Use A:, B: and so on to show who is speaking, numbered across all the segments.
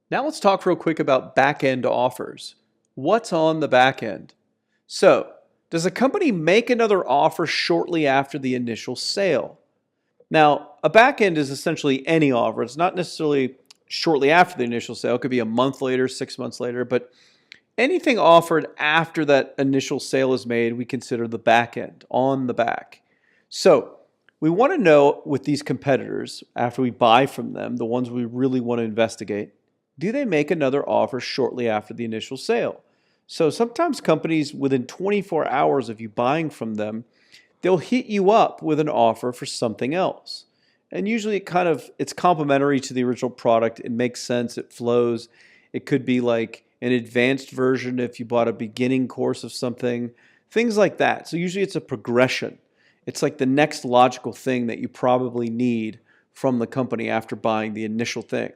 A: Now let's talk real quick about back-end offers. What's on the back end? So, does a company make another offer shortly after the initial sale? Now, a back end is essentially any offer. It's not necessarily shortly after the initial sale. It could be a month later, 6 months later, but anything offered after that initial sale is made, we consider the back end, on the back. So, we want to know with these competitors, after we buy from them, the ones we really want to investigate, do they make another offer shortly after the initial sale? So sometimes companies within 24 hours of you buying from them, they'll hit you up with an offer for something else. And usually it's complementary to the original product. It makes sense, it flows. It could be like an advanced version if you bought a beginning course of something, things like that. So usually it's a progression. It's like the next logical thing that you probably need from the company after buying the initial thing.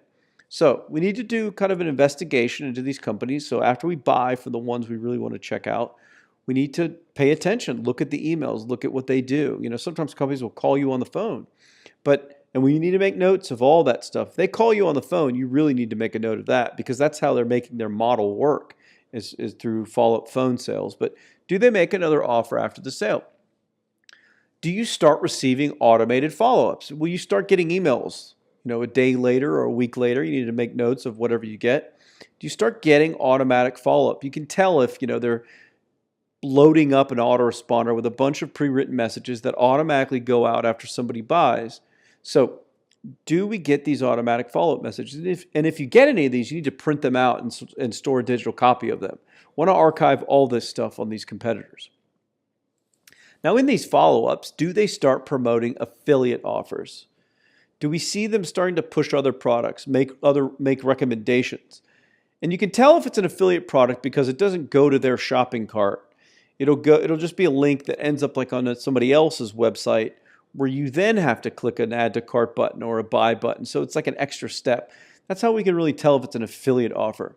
A: So we need to do kind of an investigation into these companies. So after we buy for the ones we really want to check out, we need to pay attention, look at the emails, look at what they do. Sometimes companies will call you on the phone, and we need to make notes of all that stuff. If they call you on the phone, you really need to make a note of that because that's how they're making their model work is through follow-up phone sales. But do they make another offer after the sale? Do you start receiving automated follow-ups? Will you start getting emails, a day later or a week later? You need to make notes of whatever you get. Do you start getting automatic follow-up? You can tell if, they're loading up an autoresponder with a bunch of pre-written messages that automatically go out after somebody buys. So do we get these automatic follow-up messages? And if you get any of these, you need to print them out and store a digital copy of them. Want to archive all this stuff on these competitors. Now in these follow-ups, do they start promoting affiliate offers? Do we see them starting to push other products, make recommendations? And you can tell if it's an affiliate product because it doesn't go to their shopping cart. It'll just be a link that ends up like on somebody else's website where you then have to click an add to cart button or a buy button. So it's like an extra step. That's how we can really tell if it's an affiliate offer.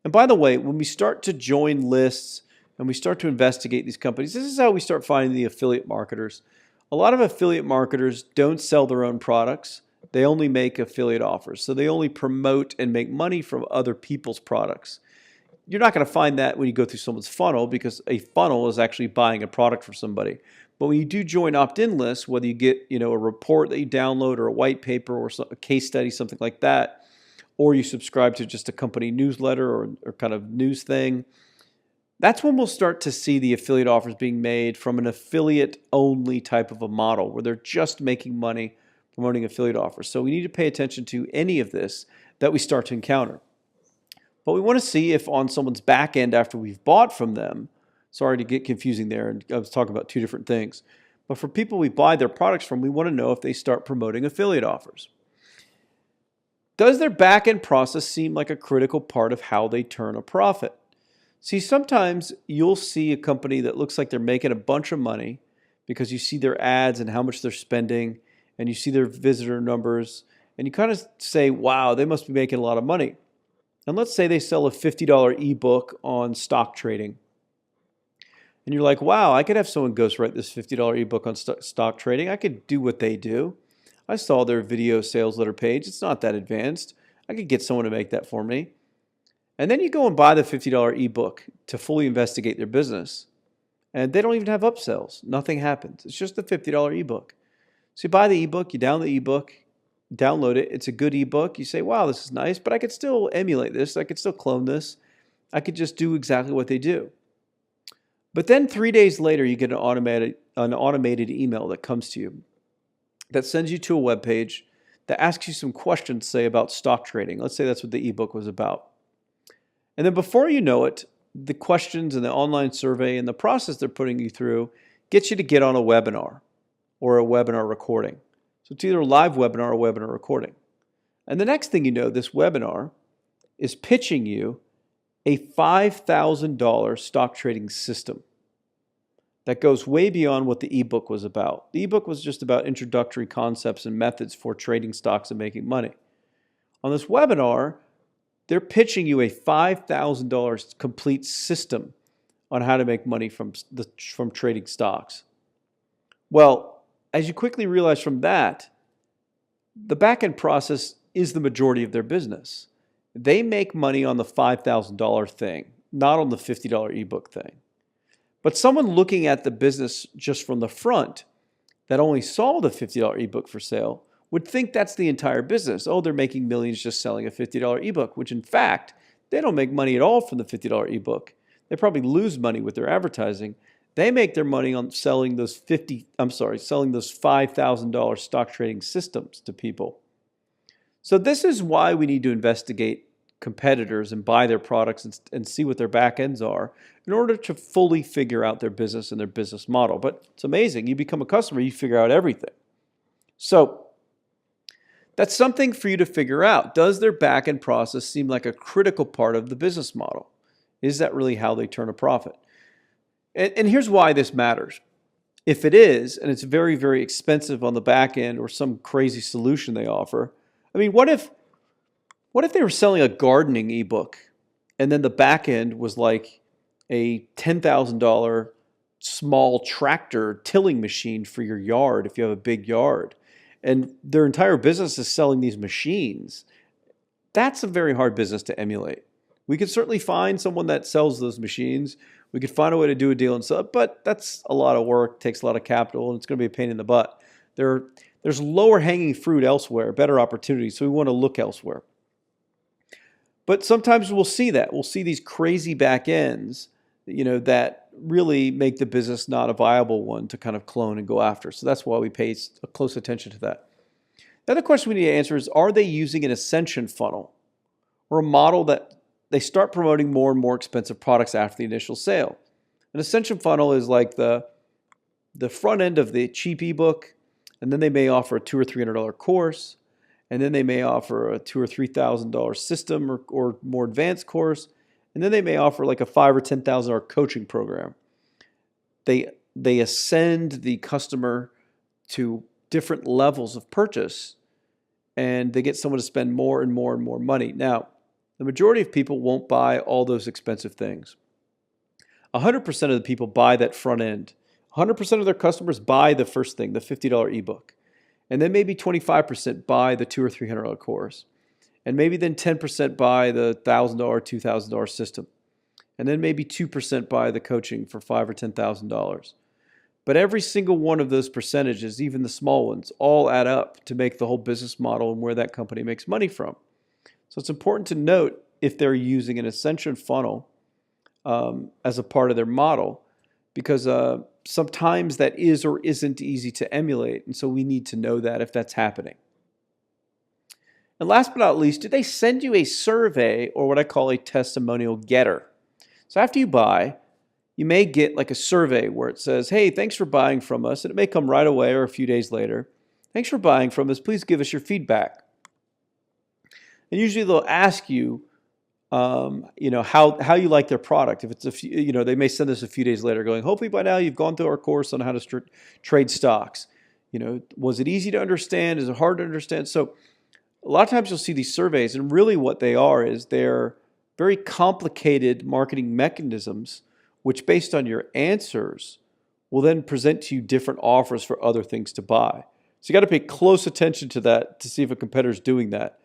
A: And by the way, when we start to join lists and we start to investigate these companies, this is how we start finding the affiliate marketers. A lot of affiliate marketers don't sell their own products. They only make affiliate offers. So they only promote and make money from other people's products. You're not going to find that when you go through someone's funnel because a funnel is actually buying a product for somebody. But when you do join opt-in lists, whether you get a report that you download or a white paper or a case study, something like that, or you subscribe to just a company newsletter or kind of news thing, that's when we'll start to see the affiliate offers being made from an affiliate-only type of a model where they're just making money promoting affiliate offers. So we need to pay attention to any of this that we start to encounter. But we want to see if on someone's back end after we've bought from them, sorry to get confusing there, and I was talking about two different things. But for people we buy their products from, we want to know if they start promoting affiliate offers. Does their back end process seem like a critical part of how they turn a profit? See, sometimes you'll see a company that looks like they're making a bunch of money because you see their ads and how much they're spending, and you see their visitor numbers, and you kind of say, wow, they must be making a lot of money. And let's say they sell a $50 ebook on stock trading. And you're like, wow, I could have someone ghostwrite this $50 ebook on stock trading. I could do what they do. I saw their video sales letter page. It's not that advanced. I could get someone to make that for me. And then you go and buy the $50 ebook to fully investigate their business. And they don't even have upsells. Nothing happens. It's just the $50 ebook. So you buy the ebook, you download the ebook, download it. It's a good ebook. You say, wow, this is nice, but I could still emulate this. I could still clone this. I could just do exactly what they do. But then 3 days later, you get an automated email that comes to you that sends you to a web page that asks you some questions, say, about stock trading. Let's say that's what the ebook was about. And then before you know it, the questions and the online survey and the process they're putting you through gets you to get on a webinar or a webinar recording. So it's either a live webinar or a webinar recording. And the next thing you know, this webinar is pitching you a $5,000 stock trading system that goes way beyond what the ebook was about. The ebook was just about introductory concepts and methods for trading stocks and making money. On this webinar, they're pitching you a $5,000 complete system on how to make money from trading stocks. Well, as you quickly realize from that, the back-end process is the majority of their business. they make money on the $5,000 thing, not on the $50 ebook thing. But someone looking at the business just from the front that only saw the $50 ebook for sale would think that's the entire business. Oh, they're making millions just selling a $50 ebook, which in fact, they don't make money at all from the $50 ebook. They probably lose money with their advertising. They make their money on selling those $5,000 stock trading systems to people. So this is why we need to investigate competitors and buy their products and see what their back ends are in order to fully figure out their business and their business model. But it's amazing. You become a customer, you figure out everything. So that's something for you to figure out. Does their back end process seem like a critical part of the business model? Is that really how they turn a profit? And here's why this matters. If it is, and it's very, very expensive on the back end or some crazy solution they offer, I mean, what if they were selling a gardening ebook and then the back end was like a $10,000 small tractor tilling machine for your yard if you have a big yard, and their entire business is selling these machines? That's a very hard business to emulate. We could certainly find someone that sells those machines. We could find a way to do a deal and sell it, but that's a lot of work, takes a lot of capital, and it's going to be a pain in the butt. There's lower hanging fruit elsewhere, better opportunities, so we want to look elsewhere. But sometimes we'll see that. We'll see these crazy back ends, that really make the business not a viable one to kind of clone and go after. So that's why we pay close attention to that. The other question we need to answer is, are they using an ascension funnel or a model that they start promoting more and more expensive products after the initial sale? An ascension funnel is like the front end of the cheap ebook, and then they may offer a $200 or $300 course, and then they may offer a $2,000 or $3,000 system or more advanced course, and then they may offer like a $5,000 or $10,000 coaching program. They ascend the customer to different levels of purchase, and they get someone to spend more and more and more money. Now, the majority of people won't buy all those expensive things. 100% of the people buy that front end. 100% of their customers buy the first thing, the $50 ebook. And then maybe 25% buy the $200 or $300 course. And maybe then 10% buy the $1,000, $2,000 system. And then maybe 2% buy the coaching for $5,000 or $10,000. But every single one of those percentages, even the small ones, all add up to make the whole business model and where that company makes money from. So it's important to note if they're using an ascension funnel as a part of their model, because sometimes that is or isn't easy to emulate, and so we need to know that if that's happening. And last but not least, do they send you a survey or what I call a testimonial getter? So after you buy, you may get like a survey where it says, hey, thanks for buying from us, and it may come right away or a few days later. Thanks for buying from us. Please give us your feedback. And usually they'll ask you, how you like their product. If it's a few, they may send us a few days later going, hopefully by now you've gone through our course on how to trade stocks. Was it easy to understand? Is it hard to understand? So a lot of times you'll see these surveys, and really what they are is they're very complicated marketing mechanisms, which based on your answers will then present to you different offers for other things to buy. So you got to pay close attention to that to see if a competitor's doing that.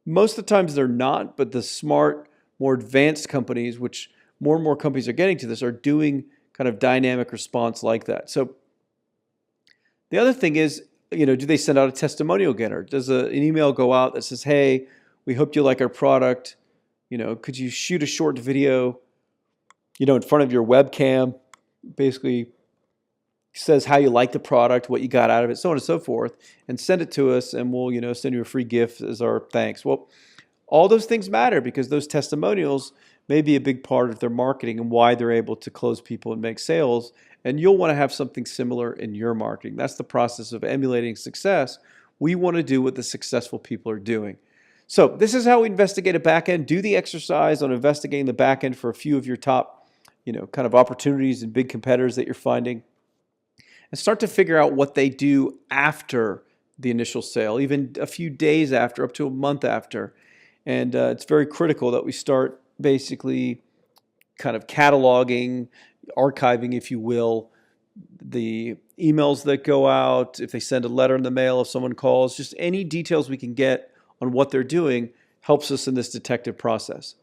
A: Most of the times they're not, but the smart, more advanced companies, which more and more companies are getting to this, are doing kind of dynamic response like that. So the other thing is, do they send out a testimonial getter? Does an email go out that says, hey, we hope you like our product. Could you shoot a short video, in front of your webcam, basically says how you like the product, what you got out of it, so on and so forth, and send it to us, and we'll, send you a free gift as our thanks. Well, all those things matter because those testimonials may be a big part of their marketing and why they're able to close people and make sales. And you'll want to have something similar in your marketing. That's the process of emulating success. We want to do what the successful people are doing. So this is how we investigate a backend. Do the exercise on investigating the backend for a few of your top, kind of opportunities and big competitors that you're finding. And start to figure out what they do after the initial sale, even a few days after, up to a month after. And it's very critical that we start basically kind of cataloging, archiving, if you will, the emails that go out, if they send a letter in the mail, if someone calls, just any details we can get on what they're doing helps us in this detective process.